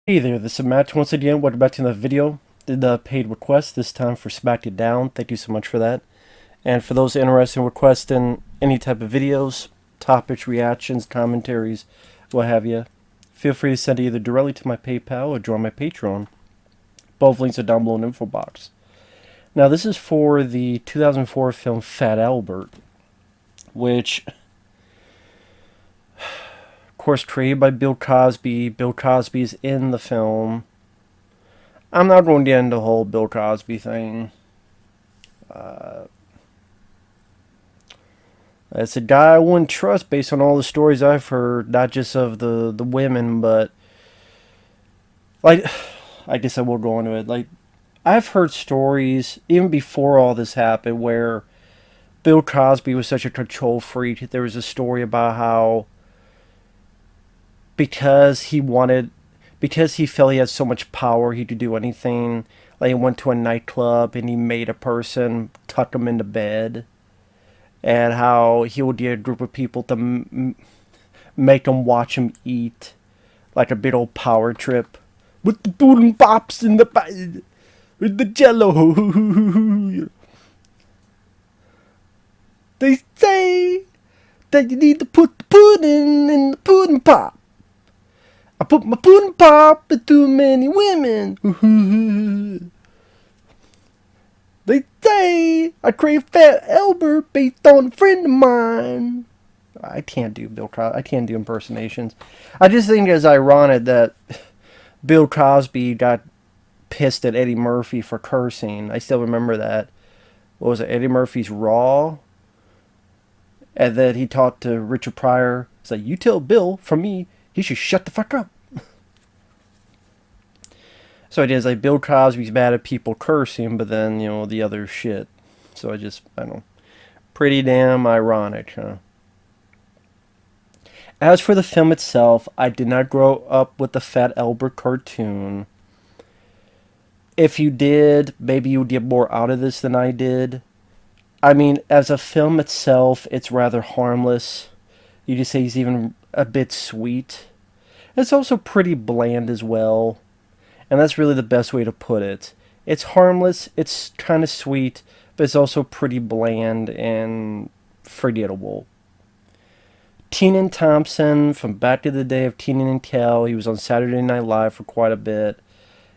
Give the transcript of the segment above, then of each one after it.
Hey there, this is Matt once again. Welcome back to the video. Did the paid request this time for Smacked It Down. Thank you so much for that. And for those interested in requesting any type of videos, topics, reactions, commentaries, what have you, feel free to send it either directly to my PayPal or join my Patreon. Both links are down below in the info box. Now this is for the 2004 film Fat Albert, which course, created by Bill Cosby. Bill Cosby is in the film. I'm not going to get into the whole Bill Cosby thing. It's a guy I wouldn't trust based on all the stories I've heard, not just of the women, but like, I guess I will go into it. Like, I've heard stories even before all this happened where Bill Cosby was such a control freak. There was a story about how because he felt he had so much power, he could do anything. Like he went to a nightclub and he made a person tuck him into bed, and how he would get a group of people to make them watch him eat, like a big old power trip, with the food and pops in the bed, with the jello. They say that you need to put the pudding in the pudding pop. I put my pudding pop with too many women. They say I crave Fat Albert based on a friend of mine. I can't do Bill Cosby. I can't do impersonations. I just think it's ironic that Bill Cosby got pissed at Eddie Murphy for cursing. I still remember that. What was it? Eddie Murphy's Raw? And then he talked to Richard Pryor. It's like, you tell Bill, from me, he should shut the fuck up. So it is like Bill Cosby's mad at people cursing, but then, you know, the other shit. So I don't know. Pretty damn ironic, huh? As for the film itself, I did not grow up with the Fat Albert cartoon. If you did, maybe you would get more out of this than I did. I mean, as a film itself, it's rather harmless. You could say he's even a bit sweet. It's also pretty bland as well. And that's really the best way to put it. It's harmless, it's kind of sweet, but it's also pretty bland and forgettable. Kenan Thompson, from back in the day of Kenan and Kel, he was on Saturday Night Live for quite a bit.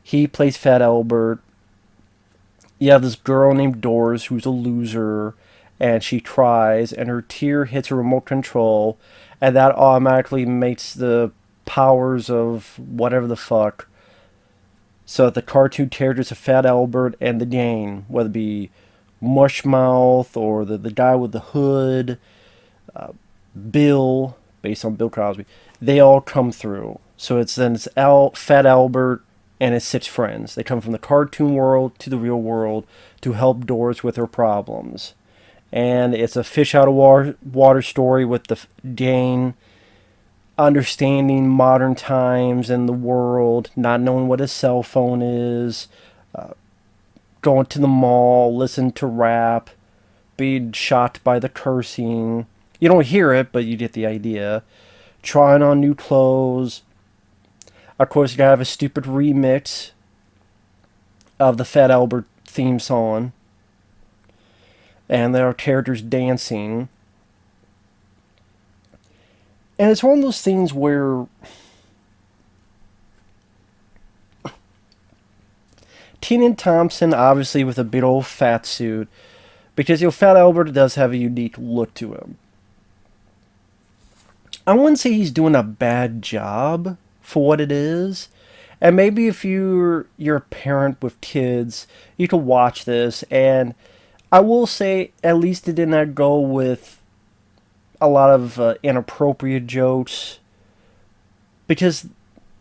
He plays Fat Albert. You have this girl named Doris who's a loser, and she cries, and her tear hits a remote control, and that automatically makes the powers of whatever the fuck. So that the cartoon characters of Fat Albert and the gang, whether it be Mushmouth or the guy with the hood, Bill, based on Bill Cosby, they all come through. So it's Fat Albert and his 6 friends. They come from the cartoon world to the real world to help Doris with her problems. And it's a fish out of water story with the gang understanding modern times and the world, not knowing what a cell phone is, going to the mall, listen to rap, being shocked by the cursing. You don't hear it, but you get the idea. Trying on new clothes. Of course, you gotta have a stupid remix of the Fat Albert theme song. And there are characters dancing. And it's one of those things where Kenan Thompson, obviously with a big old fat suit, because, you know, Fat Albert does have a unique look to him. I wouldn't say he's doing a bad job for what it is. And maybe if you're a parent with kids, you can watch this. And I will say, at least it did not go with a lot of inappropriate jokes, because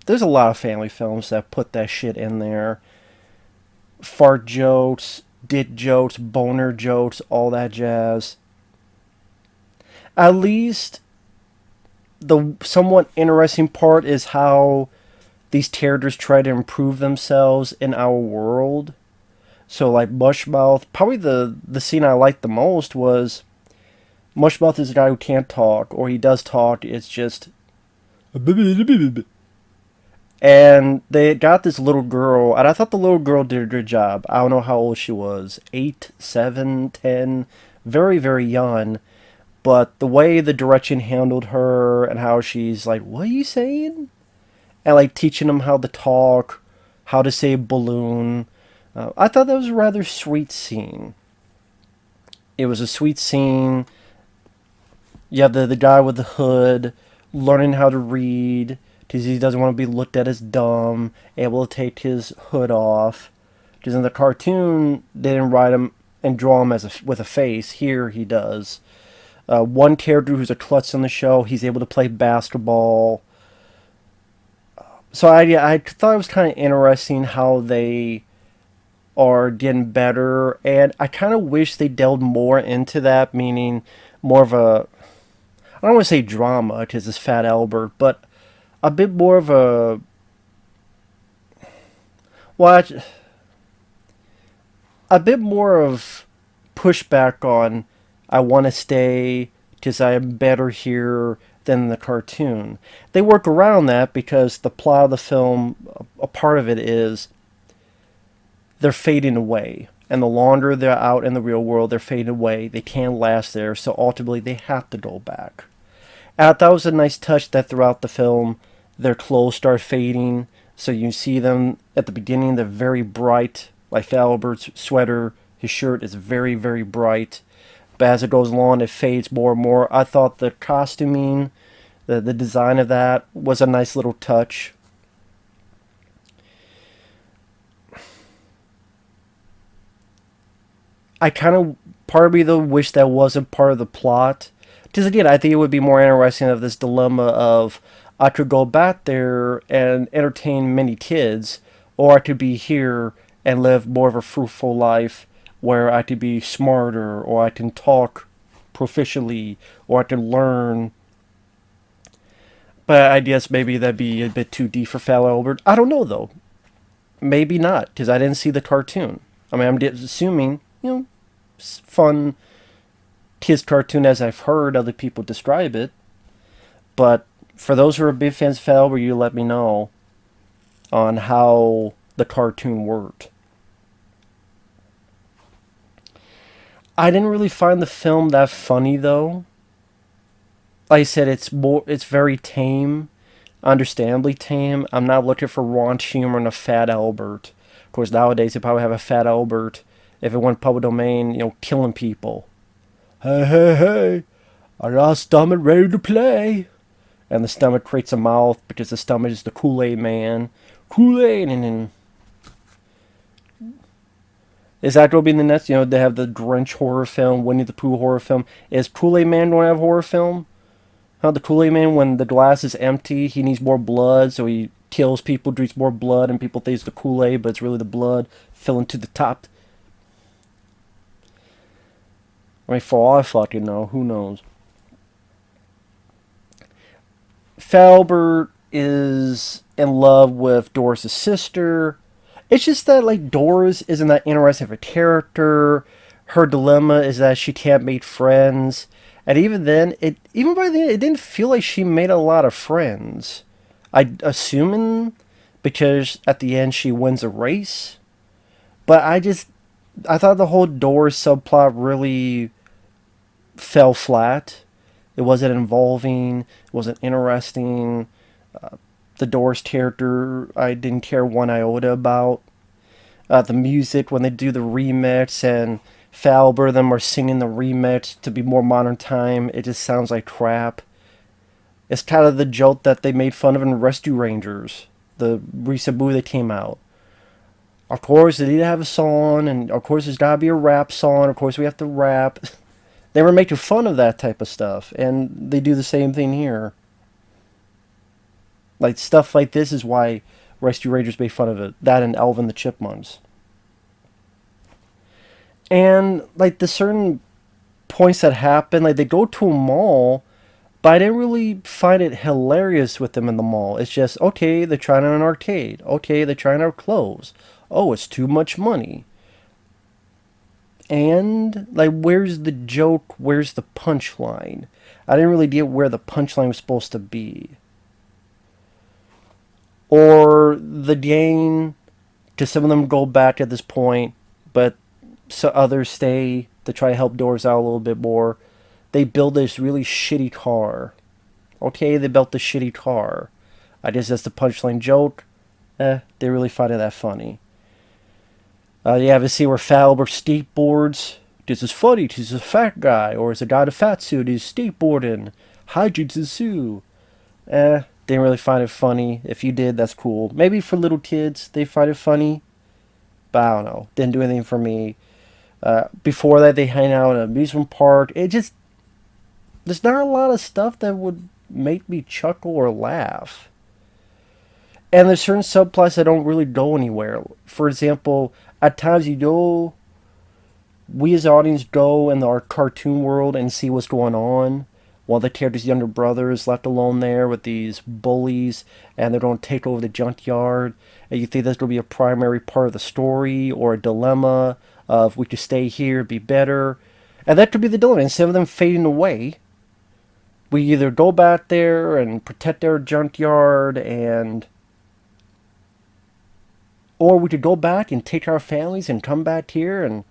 there's a lot of family films that put that shit in there. Fart jokes, dick jokes, boner jokes, all that jazz. At least the somewhat interesting part is how these characters try to improve themselves in our world. So like Mushmouth, probably the scene I liked the most was Mushmouth is a guy who can't talk, or he does talk, it's just And they got this little girl, and I thought the little girl did a good job. I don't know how old she was, 8, 7, 10, very, very young. But the way the direction handled her and how she's like, "What are you saying?" And like teaching them how to talk, how to say balloon. I thought that was a rather sweet scene. It was a sweet scene. You have the guy with the hood learning how to read because he doesn't want to be looked at as dumb, able to take his hood off. Because in the cartoon, they didn't write him and draw him with a face. Here he does. One character who's a klutz on the show, he's able to play basketball. So I thought it was kind of interesting how they are getting better, and I kind of wish they delved more into that, meaning more of a, I don't want to say drama because it's Fat Albert, but a bit more of a, well, a bit more of pushback on I want to stay because I am better here than the cartoon. They work around that because the plot of the film, a part of it is they're fading away. And the longer they're out in the real world, they're fading away. They can't last there, so ultimately they have to go back. And I thought it was a nice touch that throughout the film, their clothes start fading. So you see them at the beginning, they're very bright. Like Albert's sweater, his shirt is very, very bright. But as it goes along, it fades more and more. I thought the costuming, the design of that was a nice little touch. I kind of, part of me though, wish that wasn't part of the plot. Because again, I think it would be more interesting of this dilemma of I could go back there and entertain many kids, or I could be here and live more of a fruitful life where I could be smarter, or I can talk proficiently, or I can learn. But I guess maybe that'd be a bit too deep for Fat Albert. I don't know though. Maybe not, because I didn't see the cartoon. I mean, I'm assuming, fun kids cartoon as I've heard other people describe it. But for those who are big fans of Fat Albert, you let me know on how the cartoon worked. I didn't really find the film that funny though. Like I said, it's very tame, understandably tame. I'm not looking for raunch humor in a Fat Albert. Of course, nowadays they probably have a Fat Albert if it went public domain, killing people. Hey, hey, hey! I got a stomach ready to play. And the stomach creates a mouth because the stomach is the Kool-Aid man. Kool-Aid, and then is that going to be the next? They have the Grinch horror film, Winnie the Pooh horror film. Is Kool-Aid Man going to have a horror film? How the Kool-Aid Man, when the glass is empty, he needs more blood, so he kills people, drinks more blood, and people think it's the Kool-Aid, but it's really the blood filling to the top. I mean, for all I fucking know, who knows? Falbert is in love with Doris' sister. It's just that, like, Doris isn't that interesting of a character. Her dilemma is that she can't make friends. And even then, even by the end, it didn't feel like she made a lot of friends. I assuming because at the end she wins a race. But I thought the whole Doris subplot really fell flat. It wasn't involving. It wasn't interesting. The Doris character, I didn't care one iota about. The music, when they do the remix and Falber them are singing the remix to be more modern time, it just sounds like crap. It's kind of the joke that they made fun of in Rescue Rangers, the recent movie that came out. Of course, they need to have a song, and of course, there's gotta be a rap song. Of course, we have to rap. They were making fun of that type of stuff, and they do the same thing here. Like, stuff like this is why Rescue Rangers made fun of it. That and Alvin the Chipmunks. And, like, the certain points that happen, like, they go to a mall, but I didn't really find it hilarious with them in the mall. It's just, okay, they're trying out an arcade. Okay, they're trying out clothes. Oh, it's too much money. And, like, where's the joke? Where's the punchline? I didn't really get where the punchline was supposed to be. Or the gang, to some of them go back at this point, but so others stay to try to help Doris out a little bit more. They build this really shitty car. Okay, they built the shitty car. I guess that's the punchline joke. They really find it that funny. You have a scene where Falber skateboards. This is funny. He's a fat guy, or is a guy in a fat suit? He's skateboarding. Hijitsu. Didn't really find it funny. If you did, that's cool. Maybe for little kids, they find it funny. But I don't know. Didn't do anything for me. Before that, they hang out in an amusement park. It just, there's not a lot of stuff that would make me chuckle or laugh. And there's certain subplots that don't really go anywhere. For example, at times we as audience go in our cartoon world and see what's going on, while the character's younger brother is left alone there with these bullies, and they're going to take over the junkyard. And you think that's going to be a primary part of the story, or a dilemma of we could stay here, be better. And that could be the dilemma. Instead of them fading away, we either go back there and protect their junkyard, or we could go back and take our families and come back here, and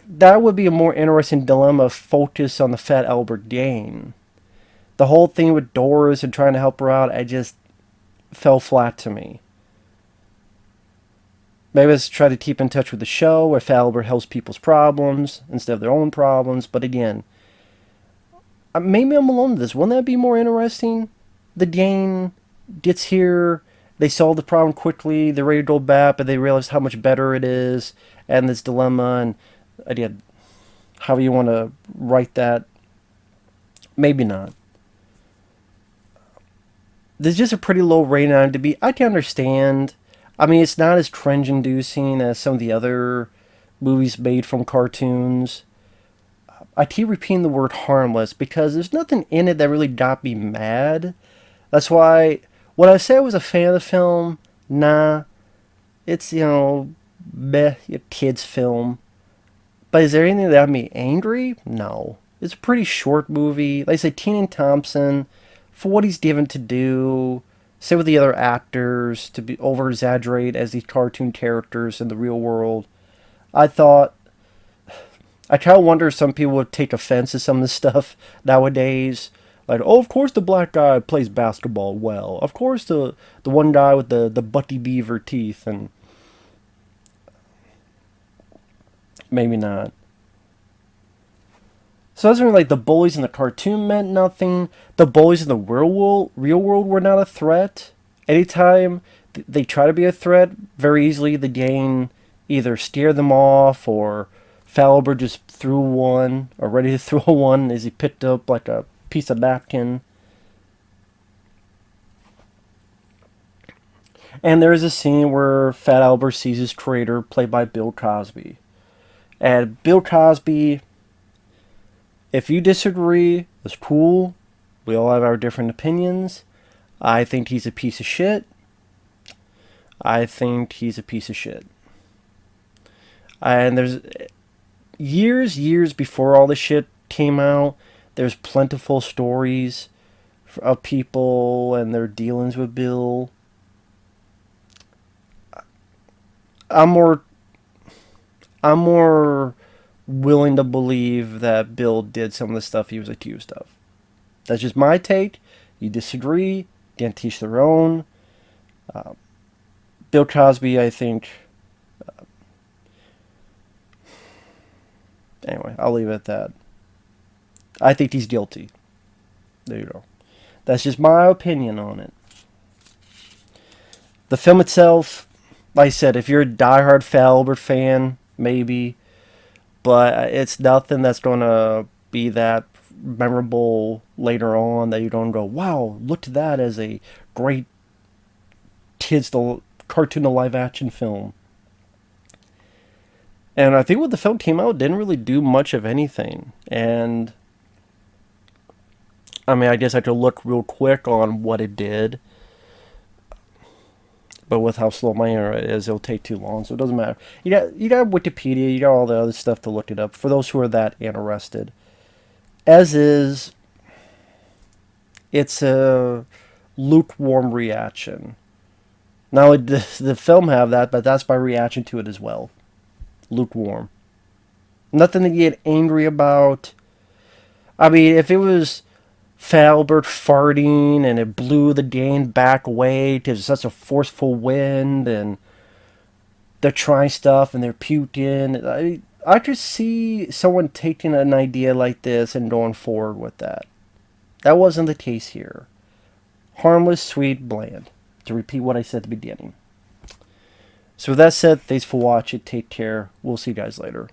that would be a more interesting dilemma focused on the Fat Albert gang. The whole thing with Doris and trying to help her out, I just fell flat to me. Maybe let's try to keep in touch with the show where Fat Albert helps people's problems instead of their own problems. But again, maybe I'm alone in this. Wouldn't that be more interesting? The gang gets here, they solve the problem quickly, they're ready to go back, but they realize how much better it is, and this dilemma, and again, how you want to write that, maybe not. There's just a pretty low rating on IMDb. I can understand. I mean, it's not as cringe-inducing as some of the other movies made from cartoons. I keep repeating the word harmless because there's nothing in it that really got me mad. That's why, when I say I was a fan of the film, nah, it's, meh, a kid's film. But is there anything that got me angry? No. It's a pretty short movie. Like I said, Kenan Thompson, for what he's given to do, say with the other actors, to be over-exaggerate as these cartoon characters in the real world, I kind of wonder if some people would take offense to some of this stuff nowadays. Like, oh, of course the black guy plays basketball well. Of course the one guy with the Butty Beaver teeth, and maybe not. So that's when, like, the bullies in the cartoon meant nothing. The bullies in the real world were not a threat. Anytime they try to be a threat, very easily the gang either scared them off, or Falber just threw one, or ready to throw one as he picked up like a piece of napkin. And there is a scene where Fat Albert sees his creator, played by Bill Cosby. And Bill Cosby, if you disagree, it's cool. We all have our different opinions. I think he's a piece of shit. And there's years before all this shit came out, there's plentiful stories of people and their dealings with Bill. I'm more willing to believe that Bill did some of the stuff he was accused of. That's just my take. You disagree, can't teach their own. Bill Cosby, I think. Anyway, I'll leave it at that. I think he's guilty. There you go. That's just my opinion on it. The film itself, like I said, if you're a diehard Fat Albert fan, maybe. But it's nothing that's going to be that memorable later on that you don't go, wow, look at that as a great cartoon to live action film. And I think when the film came out, it didn't really do much of anything. And I mean, I guess I could look real quick on what it did. But with how slow my internet is, it'll take too long, so it doesn't matter. You got Wikipedia, you got all the other stuff to look it up, for those who are that interested. As is, it's a lukewarm reaction. Not only does the film have that, but that's my reaction to it as well. Lukewarm. Nothing to get angry about. I mean, if it was Fat Albert farting and it blew the Dane back away to such a forceful wind and they're trying stuff and they're puking, I could see someone taking an idea like this and going forward with that. That wasn't the case here. Harmless, sweet, bland. To repeat what I said at the beginning. So with that said, thanks for watching. Take care. We'll see you guys later.